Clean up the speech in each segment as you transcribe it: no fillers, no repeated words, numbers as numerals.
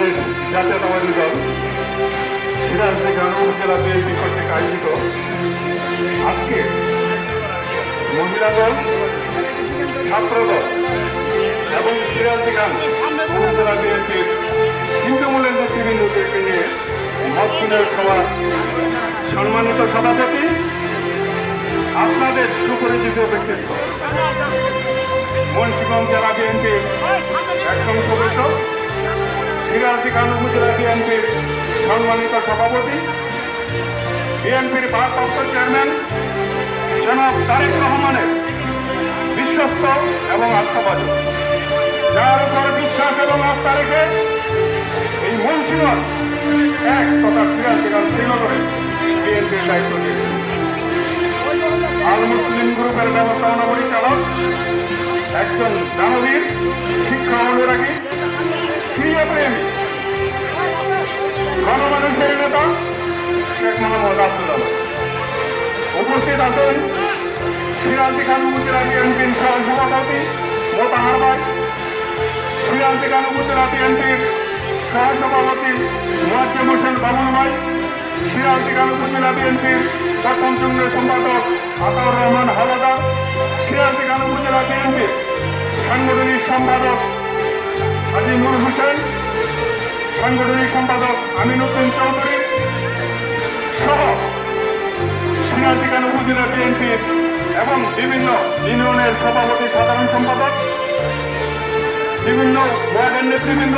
বাংলাদেশ জাতীয়তাবাদী দল সিরাজগঞ্জ উপজেলা বিএনপি কর্তৃক আয়োজিত আজকে মহিলা দল, ছাত্র দল এবং সিরাজগঞ্জ উপজেলা বিএনপির তৃণমূলের নেতৃবৃন্দদেরকে নিয়ে মত বিনিময় সভা সম্মানিত সভাপতি, আপনাদের সুপরিচিত ব্যক্তিত্ব মুন্সিগঞ্জ জেলা বিএনপির একজন সদস্য, সিরাজগঞ্জ উপজেলা বিএনপির সম্মানিত সভাপতি, বিএনপির ভারপ্রাপ্ত চেয়ারম্যান জনাব তারেক রহমানের বিশ্বস্ত এবং আস্থাভাজন, যার উপর বিশ্বাস এবং আস্থা রেখে এই মুন্সিগঞ্জ এক তথা সিরাজগঞ্জ শ্রীনগরে বিএনপির দায়িত্ব দিয়েছে। আল মুসলিম গ্রুপের ব্যবস্থাপনা পরিচালক, একজন দানবীর, শিক্ষা অনুরাগী, ক্রিয়াপ্রেমী, গণমানুষের নেতা শেখ মোহাম্মদ আব্দুল্লাহ উপস্থিত আছেন সিরাজগঞ্জ উপজেলা বিএনপির সহসভাপতি মোতাহার ভাই, সিরাজগঞ্জ উপজেলা বিএনপির সহসভাপতি মুয়াজ্জেম হোসেন বাবুল ভাই, সিরাজগঞ্জ উপজেলা বিএনপির প্রথম যুগ্ম সম্পাদক আতাউর রহমান হাওলাদার, সিরাজগঞ্জ উপজেলা বিএনপির সাংগঠনিক সম্পাদক আজিমুল হোসেন, সাংগঠনিক সম্পাদক আমিনুদ্দিন চৌধুরী সহ সিরাজগঞ্জ উপজেলা বিএনপির এবং বিভিন্ন ইউনিয়নের সভাপতি, সাধারণ সম্পাদক, বিভিন্ন ওয়ার্ডের নেতৃবৃন্দ,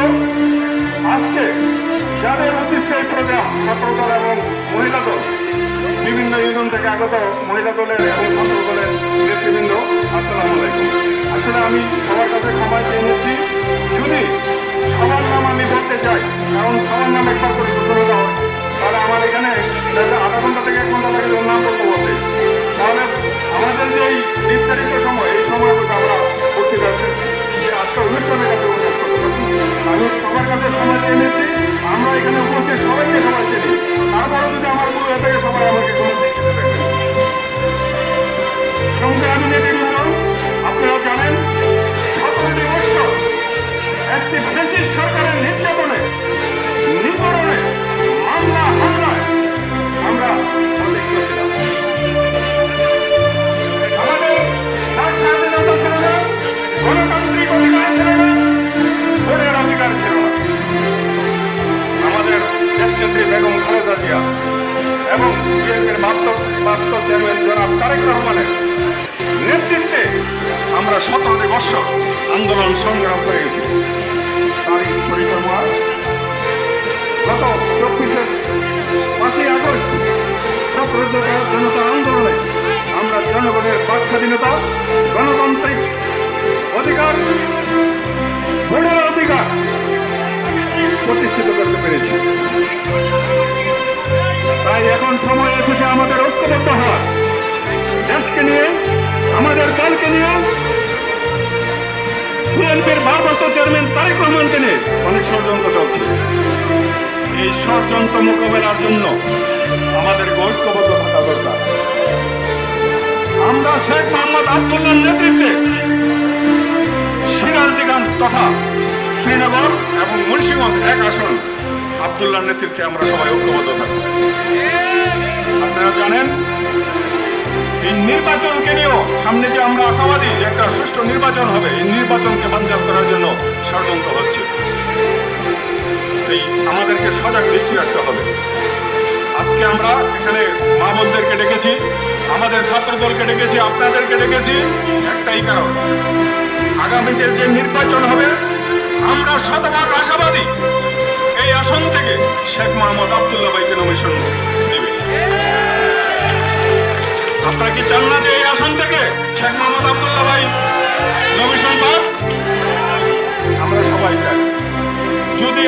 আজকে যাদের উদ্দেশ্যে এই প্রোগ্রাম ছাত্রদল এবং মহিলা দল, বিভিন্ন ইউনিয়ন থেকে আগত মহিলা দলের এবং ছাত্র দলের নেতৃবৃন্দ, আসসালামু আলাইকুম। আসলে আমি সবার কাছে ক্ষমা চেয়ে নিচ্ছি যদি সবার নাম আমি বলতে চাই, কারণ সবার নাম একবার করে ঘোষণা হয়, তাহলে আমার এখানে আধা ঘন্টা থেকে 1 ঘন্টা লাগে নাম বলতে বলতে, তাহলে আমাদের যে এই নির্ধারিত সময়, এই সময় আমরা করতে যাচ্ছি আজকে অনুষ্ঠানের কাছে অনুরোধ করতে পারবো। আমি সবার কাছে ক্ষমা চেয়ে নিচ্ছি, আমরা এখানে উপস্থিত সবাইকে সবাই চিনি, তারপরে যদি আমার পুরো থেকে সবাই আমাকে সঙ্গে আমি নেতৃবৃন্দ, আপনারা জানেন 17টি বছর একটি ব্রিটিশ সরকারের নির্যাতনে, নিপীড়নে, মামলা হামলায় আমরা অভিজ্ঞ ছিলাম। আমাদের স্বাধীনতা ছিল না, গণতান্ত্রিক অধিকার ছিল না, ভোটের অধিকার ছিল না। আমাদের দেশনেত্রী বেগম খালেদা জিয়া এবং বিএনপির ভারপ্রাপ্ত চেয়ারম্যান জনাব তারেক রহমানের নেতৃত্বে আমরা 17টি বছর আন্দোলন সংগ্রাম করে গেছি। তারই পরিক্রমা গত 5ই আগস্ট ছাত্র জনতা আন্দোলনে আমরা জনগণের বাক স্বাধীনতা, গণতান্ত্রিক অধিকার, ভোটের অধিকার প্রতিষ্ঠিত করতে পেরেছি। তাই এখন সময় এসেছে আমাদের ঐক্যবদ্ধ হওয়ার, দেশকে নিয়ে, আমাদের দলকে নিয়ে, বিএনপির ভারপ্রাপ্ত চেয়ারম্যান তারেক রহমানকে নিয়ে অনেক ষড়যন্ত্র চলছে। এই ষড়যন্ত্র মোকাবেলার জন্য আমাদের ঐক্যবদ্ধ থাকা দরকার। আমরা শেখ মোহাম্মদ আব্দুল্লাহর নেতৃত্বে সিরাজগঞ্জ তথা শ্রীনগর এবং মুন্সিগঞ্জ এক আসন আব্দুল্লাহর নেতৃত্বে আমরা সবাই ঐক্যবদ্ধ থাকব। আপনারা জানেন এই নির্বাচনকে নিয়েও সামনে যে আমরা আশাবাদী যে একটা সুষ্ঠু নির্বাচন হবে, এই নির্বাচনকে বানচাল করার জন্য ষড়যন্ত্র হচ্ছে। এই আমাদেরকে সজাগ দৃষ্টি রাখতে হবে। আজকে আমরা এখানে মা বোনদেরকে ডেকেছি, আমাদের ছাত্র দলকে ডেকেছি, আপনাদেরকে ডেকেছি একটাই কারণ, আগামীতে যে নির্বাচন হবে আমরা শতভাগ আশাবাদী এই আসন থেকে শেখ মোহাম্মদ আব্দুল্লাহ ভাইকে নমিনেশন দেবে। আপনারা কি চান না যে এই আসন থেকে শেখ মোহাম্মদ আব্দুল্লাহ ভাই নমিনেশন পান? আমরা সবাই চাই। যদি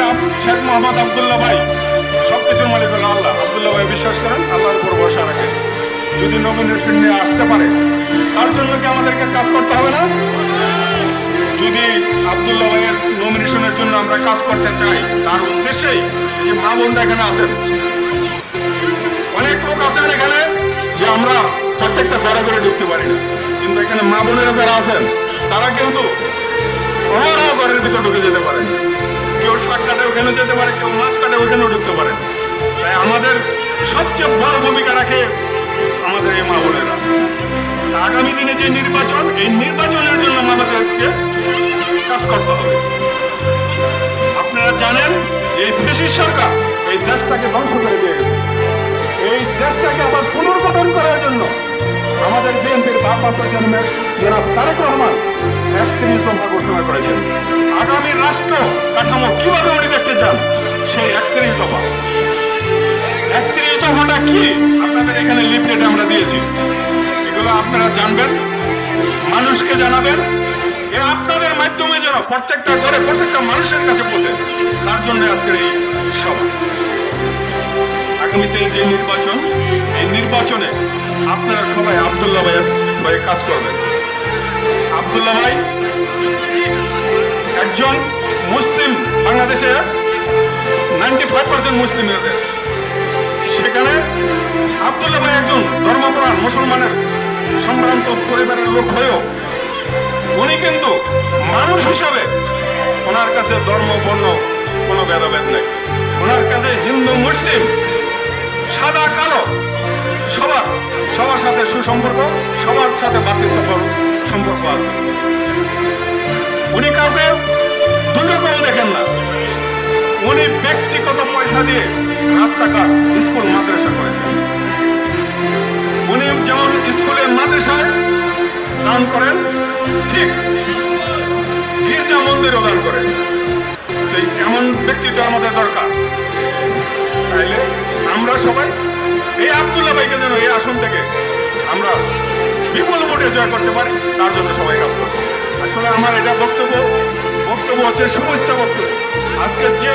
শেখ মোহাম্মদ আব্দুল্লাহ ভাই সবকিছুর মালিক হল আল্লাহ, আব্দুল্লাহ ভাই বিশ্বাস করেন, আল্লাহর উপর ভরসা রাখেন, যদি নমিনেশন নিয়ে আসতে পারে তার জন্য কি আমাদেরকে কাজ করতে হবে না? যদি আব্দুল্লাহ ভাইয়ের নমিনেশনের জন্য আমরা কাজ করতে চাই, তার উদ্দেশ্যেই যে মা বোনরা এখানে আছেন, অনেক লোক আছেন এখানে যে আমরা প্রত্যেকটা ঘরে ঘরে ঢুকতে পারি না, কিন্তু এখানে মা বোনেরা যারা আছেন তারা কিন্তু ঘরের ভিতর ঢুকে যেতে পারেন। কেউ সাক্ষাতেও ওখানে যেতে পারে, কেউ মাঝখানে ওখানেও ঢুকতে পারে। তাই আমাদের সবচেয়ে বড় ভূমিকা রাখে আমাদের এই মা বোনেরা। আগামী দিনে যে নির্বাচন, এই নির্বাচনের জন্য আমাদেরকে কাজ করতে হবে। আপনারা জানেন এই ফ্যাসিস্ট সরকার এই দেশটাকে ধ্বংস করে দিয়ে গেছে। এই দেশটাকে আবার পুনর্গঠন করার জন্য আমাদের বিএনপির ভারপ্রাপ্ত চেয়ারম্যান জনাব তারেক রহমান ৩১ দফা ঘোষণা করেছেন। আগামী রাষ্ট্র কাঠামো কিভাবে উনি দেখতে চান, সেই ৩১ দফা। ৩১ দফাটা কি আপনাদের এখানে লিফলেটে আমরা দিয়েছি, এগুলো আপনারা জানবেন, মানুষকে জানাবেন। আপনাদের মাধ্যমে যেন প্রত্যেকটা ঘরে প্রত্যেকটা মানুষের কাছে পৌঁছে, তার জন্য আজকের এই সভা। আগামীতে যে নির্বাচন, এই নির্বাচনে আপনারা সবাই আব্দুল্লাহ ভাই কাজ করবেন। আব্দুল্লাহ ভাই একজন মুসলিম, বাংলাদেশে 95% মুসলিমের দেশ। সেখানে আব্দুল্লাহ ভাই একজন ধর্মপ্রাণ মুসলমানের সম্ভ্রান্ত পরিবারের লোক হয়েও উনি কিন্তু মানুষ হিসাবে ওনার কাছে ধর্ম বর্ণ কোনো ভেদাভেদ নেই। ওনার কাছে হিন্দু মুসলিম সাদা কালো সবার সাথে সুসম্পর্ক, সবার সাথে ভাতৃত্ব সম্পর্ক আছে। উনি কাউকে দুই রকম দেখেন না। উনি ব্যক্তিগত পয়সা দিয়ে রাস্তাঘাট, স্কুল, মাদ্রাসা করেছেন। উনি যেমন স্কুলে মাদ্রাসায় দান করেন, ঠিক গির্জা মন্দিরও দান করেন। এমন ব্যক্তিত্ব আমাদের দরকার। তাইলে আমরা সবাই এই আব্দুল্লাহ ভাইকে যেন এই আসন থেকে আমরা বিপুল ভোটে জয় করতে পারি, তার জন্য সবাই কাজ করবো। আসলে আমার এটা বক্তব্য হচ্ছে শুভেচ্ছা বক্তব্য। আজকে যে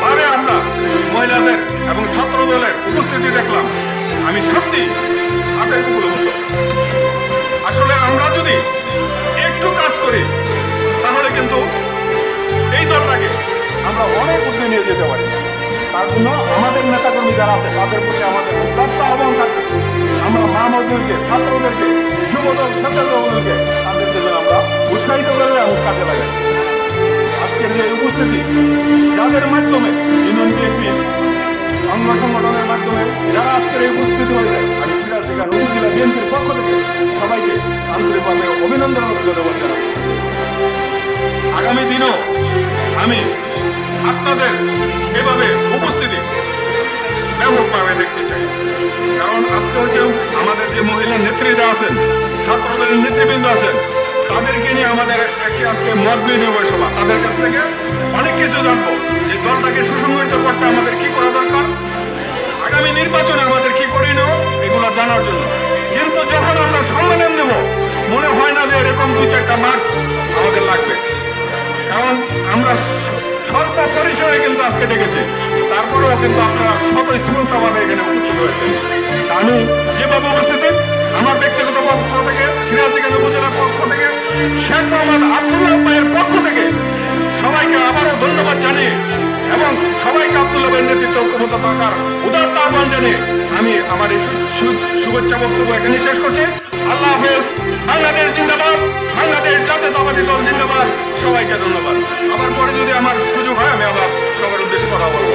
বারে আমরা মহিলাদের এবং ছাত্র দলের উপস্থিতি দেখলাম, আমি সত্যি হাতের কুকুর হতো। আসলে আমরা যদি একটু কাজ করি তাহলে কিন্তু এই দলটাকে আমরা অনেক উদ্যোগ নিয়ে যেতে পারি। তার জন্য আমাদের নেতাকর্মী যারা আছে তাদের প্রতি আমাদের উদাত্ত আহ্বান থাকবে। আমরা মা মজদুরকে, ছাত্রদেরকে, যুবদল, স্বেচ্ছাসেবকদেরকে তাদেরকে যেন আমরা উৎসাহিত করে এবং কাজে লাগাই। আজকের যে উপস্থিতি, যাদের মাধ্যমে ইউনিয়ন বিএনপি অঙ্গ সংগঠনের মাধ্যমে যারা আজকের এই উপস্থিতি হয়েছে, আমি সিরাজগঞ্জ উপজেলা বিএনপির পক্ষ থেকে সবাইকে আন্তরিকভাবে অভিনন্দন ও ধন্যবাদ জানাই। আগামী দিনও আমি আপনাদের এভাবে উপস্থিতি ব্যাপকভাবে দেখতে চাই। কারণ আজকেও কেউ আমাদের যে মহিলা নেত্রীরা আছেন, ছাত্রদের নেতৃবৃন্দ আছেন, তাদেরকে নিয়ে আমাদের একটি আজকে মত বিনিময় সভা। তাদের কাছ থেকে অনেক কিছু জানবো, যে দলটাকে সুসংগঠিত করতে আমাদের কি করা দরকার, আগামী নির্বাচনে আমাদের কি করে নেব, এগুলো জানার জন্য। কিন্তু যখন আমরা সম্মেলন নেব, মনে হয় না যে এরকম 2-4টা মাঠ আমাদের লাগবে। কারণ আমরা স্বল্প পরিসরে কিন্তু আজকে ডেকেছি, তারপরেও কিন্তু আপনারা স্বতঃস্ফূর্তভাবে এখানে উপস্থিত হয়েছেন। আমি যেভাবে উপস্থিত, আমার ব্যক্তিগত পক্ষ থেকে, সিরাজগঞ্জ উপজেলার পক্ষ থেকে, শেখ মোহাম্মদ আব্দুল্লাহ ভাইয়ের পক্ষ থেকে সবাইকে আবারও ধন্যবাদ জানিয়ে এবং সবাইকে আব্দুল্লাহ ভাইয়ের নেতৃত্ব ক্ষমতা থাকার উদাত্ত আহ্বান জানিয়ে আমি আমার এই শুভেচ্ছা বক্তব্য এখানে শেষ করছি। আল্লাহ হাফেজ। বাংলাদেশ জিন্দাবাদ, বাংলাদেশ জাতীয়তাবাদী দল জিন্দাবাদ। সবাইকে ধন্যবাদ। আবার পরে যদি আমার সুযোগ হয় আমি আবার সবার উদ্দেশ্যে কথা বলবো।